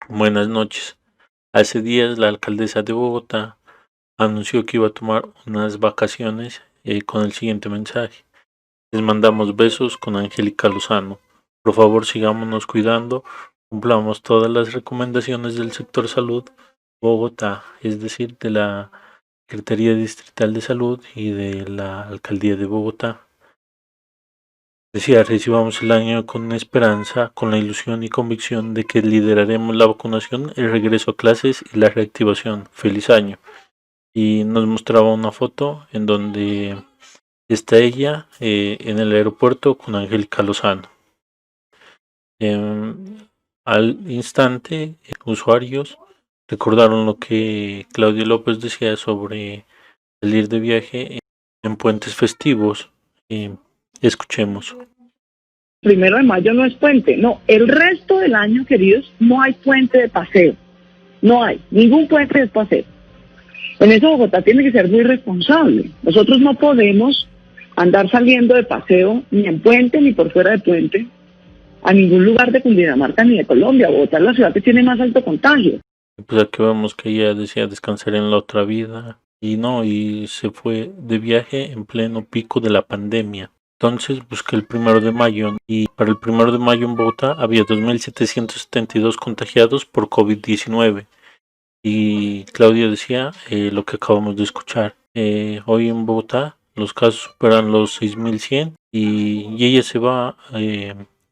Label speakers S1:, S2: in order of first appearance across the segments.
S1: Buenas noches. Hace días la alcaldesa de Bogotá anunció que iba a tomar unas vacaciones con el siguiente mensaje. Les mandamos besos con Angélica Lozano. Por favor, sigámonos cuidando, cumplamos todas las recomendaciones del sector salud Bogotá, es decir, de la Secretaría Distrital de Salud y de la Alcaldía de Bogotá. Decía, recibamos el año con esperanza, con la ilusión y convicción de que lideraremos la vacunación, el regreso a clases y la reactivación. Feliz año. Y nos mostraba una foto en donde está ella en el aeropuerto con Angélica Lozano. Al instante, usuarios recordaron lo que Claudia López decía sobre salir de viaje en puentes festivos. Escuchemos.
S2: 1 de mayo no es puente, no, el resto del año, queridos, no hay puente de paseo, no hay, ningún puente de paseo. En eso Bogotá tiene que ser muy responsable. Nosotros no podemos andar saliendo de paseo ni en puente ni por fuera de puente a ningún lugar de Cundinamarca ni de Colombia. Bogotá es la ciudad que tiene más alto contagio.
S1: Pues aquí vemos que ella decía descansar en la otra vida y se fue de viaje en pleno pico de la pandemia. Entonces busqué el 1 de mayo y para el 1 de mayo en Bogotá había 2.772 contagiados por COVID-19 y Claudia decía lo que acabamos de escuchar. Hoy en Bogotá los casos superan los 6.100 y ella se va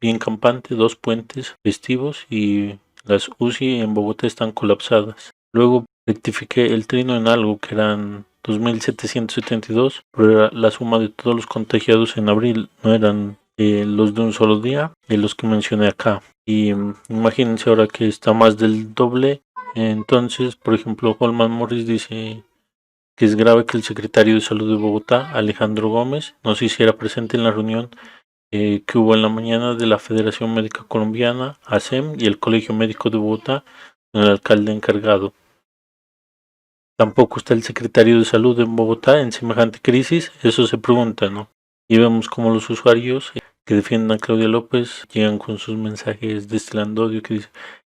S1: bien campante, 2 puentes festivos y las UCI en Bogotá están colapsadas. Luego rectifiqué el trino en algo que eran 2.772, pero era la suma de todos los contagiados en abril, no eran los de un solo día, de los que mencioné acá. Y imagínense ahora que está más del doble. Entonces, por ejemplo, Holman Morris dice que es grave que el secretario de Salud de Bogotá, Alejandro Gómez, no se hiciera presente en la reunión que hubo en la mañana de la Federación Médica Colombiana, ASEM, y el Colegio Médico de Bogotá, con el alcalde encargado. Tampoco está el secretario de Salud en Bogotá en semejante crisis, eso se pregunta, ¿no? Y vemos como los usuarios que defienden a Claudia López llegan con sus mensajes destilando odio que dice,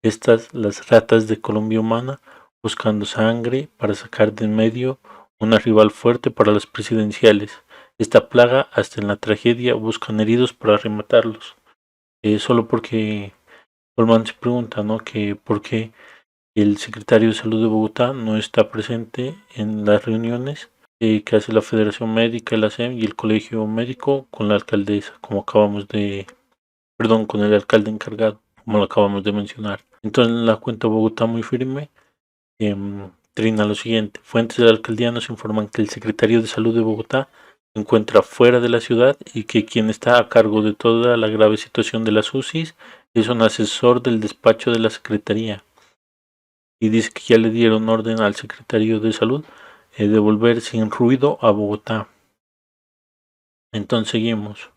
S1: estas las ratas de Colombia humana buscando sangre para sacar de en medio una rival fuerte para las presidenciales. Esta plaga hasta en la tragedia buscan heridos para rematarlos. Solo porque Colman se pregunta, ¿no? Que por qué el secretario de Salud de Bogotá no está presente en las reuniones que hace la Federación Médica, el ASEM y el Colegio Médico con la alcaldesa, con el alcalde encargado, como lo acabamos de mencionar. Entonces la cuenta Bogotá muy firme. Trina lo siguiente, fuentes de la alcaldía nos informan que el secretario de Salud de Bogotá se encuentra fuera de la ciudad y que quien está a cargo de toda la grave situación de las UCIs es un asesor del despacho de la Secretaría. Y dice que ya le dieron orden al secretario de Salud de volver sin ruido a Bogotá. Entonces seguimos.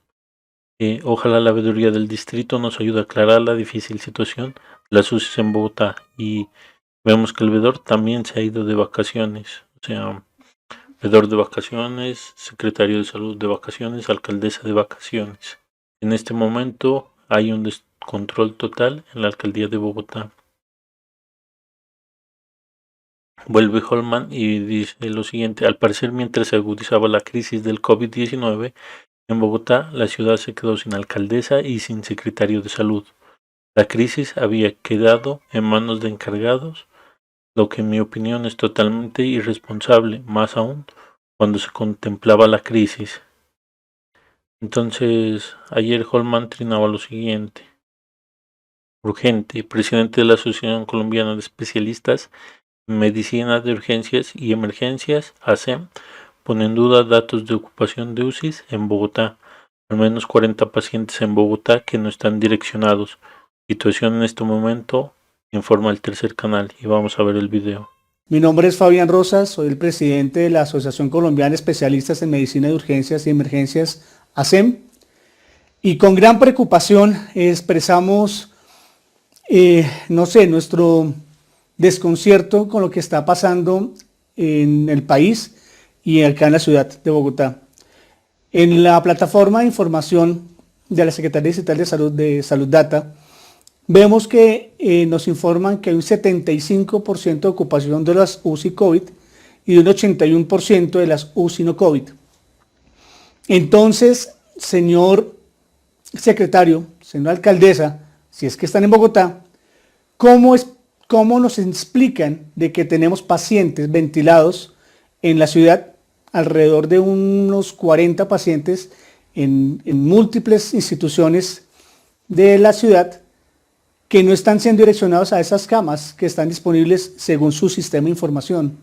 S1: Ojalá la veeduría del distrito nos ayude a aclarar la difícil situación de las UCIs en Bogotá. Y vemos que el veedor también se ha ido de vacaciones. O sea, veedor de vacaciones, secretario de Salud de vacaciones, alcaldesa de vacaciones. En este momento hay un descontrol total en la alcaldía de Bogotá. Vuelve Holman y dice lo siguiente, al parecer mientras se agudizaba la crisis del COVID-19, en Bogotá la ciudad se quedó sin alcaldesa y sin secretario de salud. La crisis había quedado en manos de encargados, lo que en mi opinión es totalmente irresponsable, más aún cuando se contemplaba la crisis. Entonces, ayer Holman trinaba lo siguiente. Urgente, presidente de la Asociación Colombiana de Especialistas Medicina de Urgencias y Emergencias, ASEM, pone en duda datos de ocupación de UCIs en Bogotá. Al menos 40 pacientes en Bogotá que no están direccionados. Situación en este momento, informa el tercer canal y vamos a ver el video.
S3: Mi nombre es Fabián Rosas, soy el presidente de la Asociación Colombiana de Especialistas en Medicina de Urgencias y Emergencias, ASEM, y con gran preocupación expresamos, nuestro desconcierto con lo que está pasando en el país y acá en la ciudad de Bogotá. En la plataforma de información de la Secretaría Distrital de Salud Salud Data, vemos que nos informan que hay un 75% de ocupación de las UCI COVID y un 81% de las UCI no COVID. Entonces, señor secretario, señora alcaldesa, si es que están en Bogotá, ¿cómo nos explican de que tenemos pacientes ventilados en la ciudad? Alrededor de unos 40 pacientes en múltiples instituciones de la ciudad que no están siendo direccionados a esas camas que están disponibles según su sistema de información.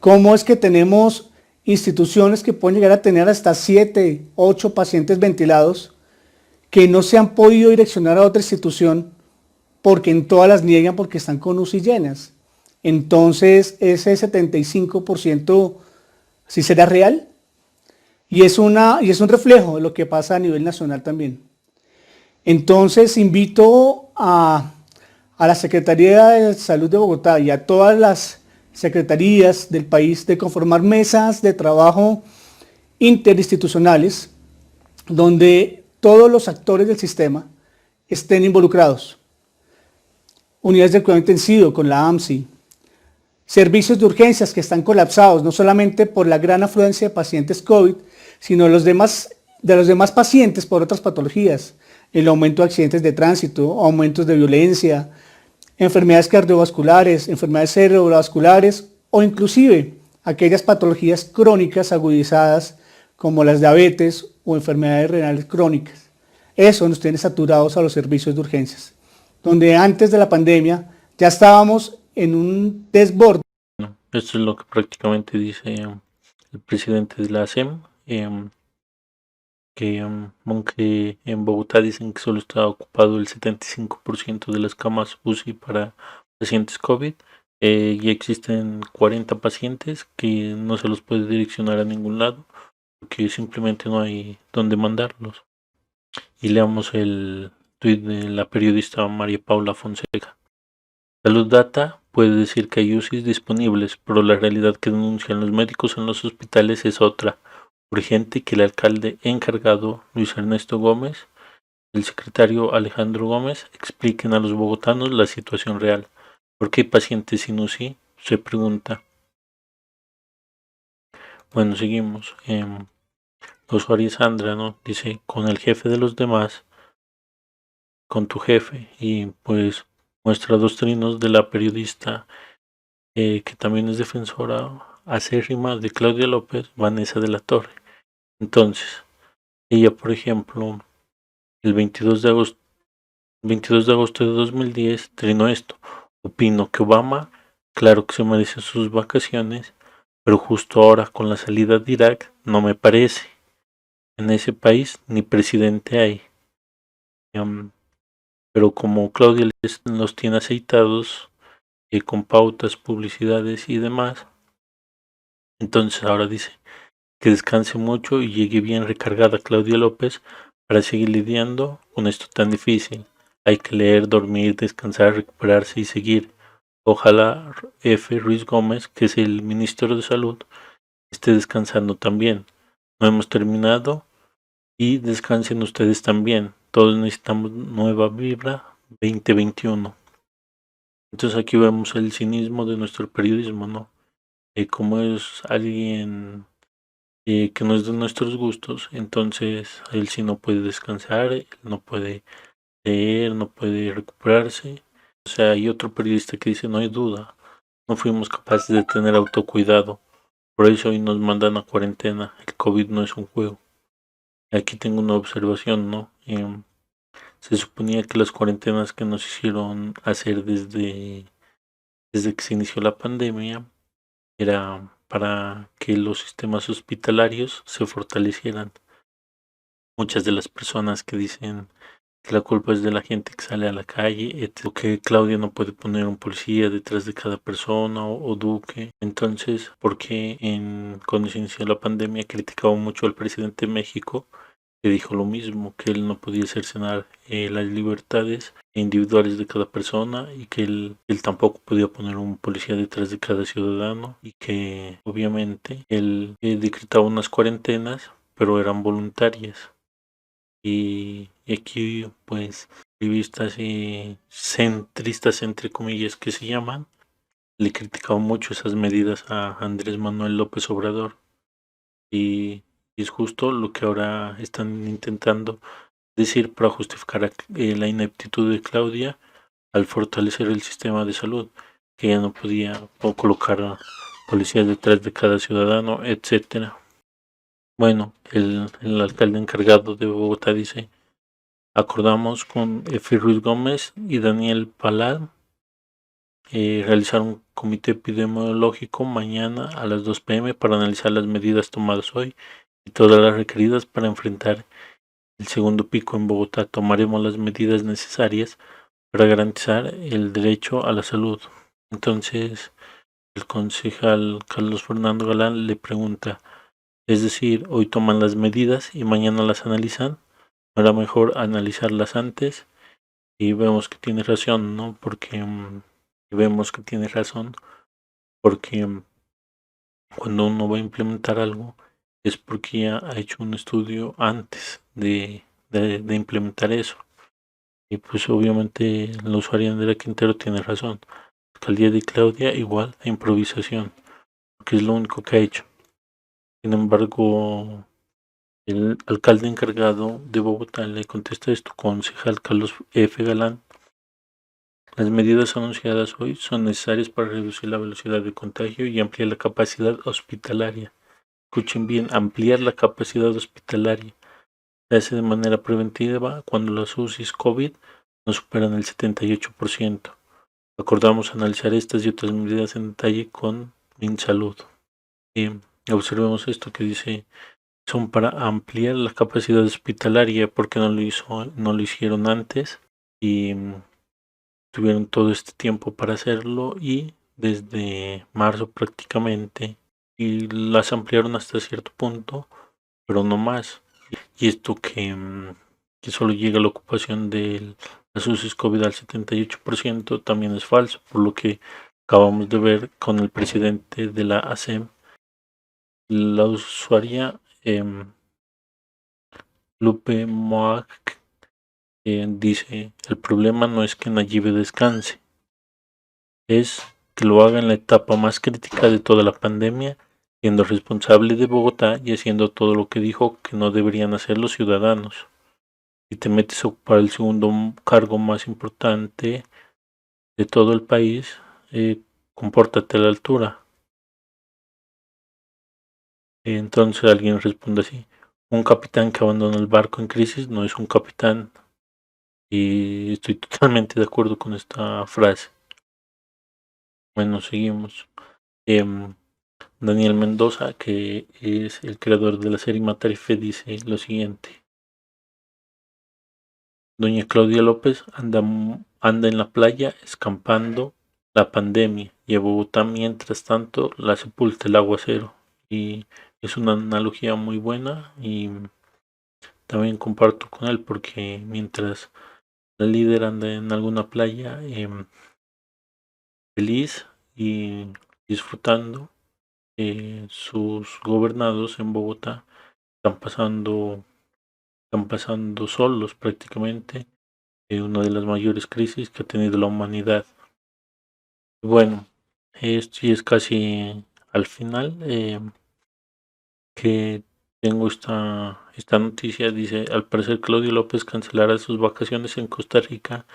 S3: ¿Cómo es que tenemos instituciones que pueden llegar a tener hasta 7, 8 pacientes ventilados que no se han podido direccionar a otra institución porque en todas las niegan porque están con UCI llenas? Entonces, ese 75% sí será real y es un reflejo de lo que pasa a nivel nacional también. Entonces, invito a la Secretaría de Salud de Bogotá y a todas las secretarías del país de conformar mesas de trabajo interinstitucionales donde todos los actores del sistema estén involucrados. Unidades de cuidado intensivo con la AMSI, servicios de urgencias que están colapsados, no solamente por la gran afluencia de pacientes COVID, sino de los demás pacientes por otras patologías, el aumento de accidentes de tránsito, aumentos de violencia, enfermedades cardiovasculares, enfermedades cerebrovasculares o inclusive aquellas patologías crónicas agudizadas como las diabetes o enfermedades renales crónicas. Eso nos tiene saturados a los servicios de urgencias, donde antes de la pandemia ya estábamos en un desborde.
S1: Esto es lo que prácticamente dice el presidente de la ASEM, que aunque en Bogotá dicen que solo está ocupado el 75% de las camas UCI para pacientes COVID, y existen 40 pacientes que no se los puede direccionar a ningún lado porque simplemente no hay dónde mandarlos. Y leamos el tuit de la periodista María Paula Fonseca. Salud Data puede decir que hay UCIs disponibles, pero la realidad que denuncian los médicos en los hospitales es otra. Urgente que el alcalde encargado, Luis Ernesto Gómez, el secretario Alejandro Gómez, expliquen a los bogotanos la situación real. ¿Por qué hay pacientes sin UCI? Se pregunta. Bueno, seguimos. Usuario Sandra, ¿no? Dice, con el jefe de los demás, con tu jefe, y pues muestra dos trinos de la periodista que también es defensora acérrima de Claudia López, Vanessa de la Torre. Entonces, ella, por ejemplo, el 22 de agosto de 2010 trinó esto. Opino que Obama, claro que se merece sus vacaciones, pero justo ahora con la salida de Irak no me parece. En ese país ni presidente hay. Pero como Claudia los tiene aceitados con pautas, publicidades y demás, entonces ahora dice que descanse mucho y llegue bien recargada Claudia López para seguir lidiando con esto tan difícil. Hay que leer, dormir, descansar, recuperarse y seguir. Ojalá F. Ruiz Gómez, que es el ministro de Salud, esté descansando también. No hemos terminado y descansen ustedes también. Todos necesitamos nueva vibra 2021. Entonces aquí vemos el cinismo de nuestro periodismo, ¿no? Como es alguien que no es de nuestros gustos, entonces él sí no puede descansar, él no puede leer, no puede recuperarse. O sea, hay otro periodista que dice, no hay duda, no fuimos capaces de tener autocuidado, por eso hoy nos mandan a cuarentena, el COVID no es un juego. Aquí tengo una observación, ¿no? Se suponía que las cuarentenas que nos hicieron hacer desde que se inició la pandemia era para que los sistemas hospitalarios se fortalecieran. Muchas de las personas que dicen que la culpa es de la gente que sale a la calle, que Claudia no puede poner un policía detrás de cada persona o Duque. Entonces, porque cuando se inició la pandemia criticaba mucho al presidente de México, que dijo lo mismo, que él no podía cercenar las libertades individuales de cada persona y que él tampoco podía poner un policía detrás de cada ciudadano y que obviamente él decretaba unas cuarentenas pero eran voluntarias y aquí pues activistas y centristas, entre comillas, que se llaman, le criticaban mucho esas medidas a Andrés Manuel López Obrador. Y es justo lo que ahora están intentando decir para justificar la ineptitud de Claudia al fortalecer el sistema de salud, que ya no podía colocar a policías detrás de cada ciudadano, etcétera. Bueno, el alcalde encargado de Bogotá dice: acordamos con Efe Ruiz Gómez y Daniel Palal realizar un comité epidemiológico mañana a las 2 p.m. para analizar las medidas tomadas hoy y todas las requeridas para enfrentar el segundo pico en Bogotá. Tomaremos las medidas necesarias para garantizar el derecho a la salud. Entonces, el concejal Carlos Fernando Galán le pregunta: es decir, hoy toman las medidas y mañana las analizan. ¿No era mejor analizarlas antes? Y vemos que tiene razón, ¿no? Porque vemos que tiene razón porque cuando uno va a implementar algo es porque ya ha hecho un estudio antes de implementar eso. Y pues obviamente la usuaria Andrea Quintero tiene razón. Alcaldía de Claudia igual a improvisación, porque es lo único que ha hecho. Sin embargo, el alcalde encargado de Bogotá le contesta esto, concejal Carlos F. Galán: las medidas anunciadas hoy son necesarias para reducir la velocidad de contagio y ampliar la capacidad hospitalaria. Escuchen bien, ampliar la capacidad hospitalaria. Se hace de manera preventiva cuando las UCIs COVID no superan el 78%. Acordamos analizar estas y otras medidas en detalle con MinSalud. Observemos esto que dice: son para ampliar la capacidad hospitalaria, porque no lo hicieron antes y tuvieron todo este tiempo para hacerlo, y desde marzo prácticamente, y las ampliaron hasta cierto punto, pero no más. Y esto que solo llega a la ocupación de las UCIs COVID al 78% también es falso, por lo que acabamos de ver con el presidente de la ASEM. La usuaria Lupe Moag dice: el problema no es que Nayib descanse, es que lo haga en la etapa más crítica de toda la pandemia, siendo responsable de Bogotá y haciendo todo lo que dijo que no deberían hacer los ciudadanos. Si te metes a ocupar el segundo cargo más importante de todo el país, compórtate a la altura. Entonces alguien responde así: un capitán que abandona el barco en crisis no es un capitán. Y estoy totalmente de acuerdo con esta frase. Bueno, seguimos. Daniel Mendoza, que es el creador de la serie Matar y Fe, dice lo siguiente: doña Claudia López anda en la playa escampando la pandemia, y a Bogotá mientras tanto la sepulta el aguacero. Y es una analogía muy buena, y también comparto con él, porque mientras la líder anda en alguna playa feliz y disfrutando, sus gobernados en Bogotá están pasando solos prácticamente una de las mayores crisis que ha tenido la humanidad. Bueno, esto ya es casi al final, que tengo esta noticia. Dice: al parecer Claudio López cancelará sus vacaciones en Costa Rica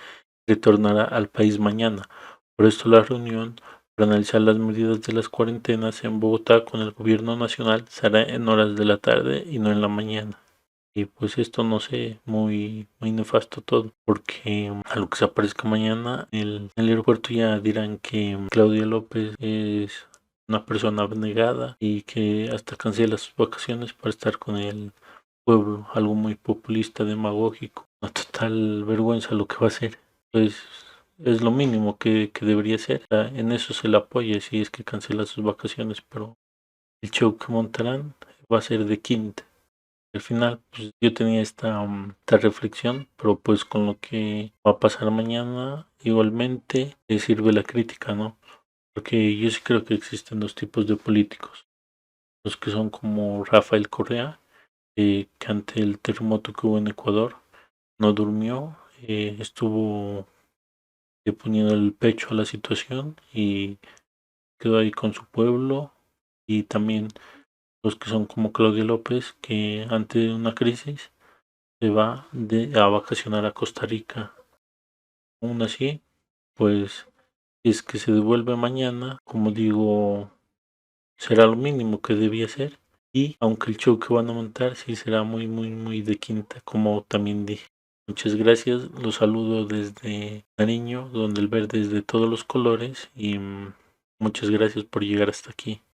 S1: y retornará al país mañana. Por esto la reunión para analizar las medidas de las cuarentenas en Bogotá con el gobierno nacional será en horas de la tarde y no en la mañana. Y pues esto, no sé, muy nefasto todo, porque a lo que se aparezca mañana en el aeropuerto ya dirán que Claudia López es una persona abnegada y que hasta cancela sus vacaciones para estar con el pueblo. Algo muy populista, demagógico, una total vergüenza lo que va a hacer. Pues es lo mínimo que debería ser. O sea, en eso se le apoya si es que cancela sus vacaciones, pero el show que montarán va a ser de quinta. Al final, pues yo tenía esta reflexión, pero pues con lo que va a pasar mañana, igualmente sirve la crítica, ¿no? Porque yo sí creo que existen dos tipos de políticos: los que son como Rafael Correa, que ante el terremoto que hubo en Ecuador no durmió, estuvo poniendo el pecho a la situación y quedó ahí con su pueblo, y también los que son como Claudia López, que ante una crisis se va a vacacionar a Costa Rica. Aún así, pues es que se devuelve mañana, como digo, será lo mínimo que debía ser. Y aunque el show que van a montar sí será muy, muy, muy de quinta, como también dije. Muchas gracias, los saludo desde Nariño, donde el verde es de todos los colores, y muchas gracias por llegar hasta aquí.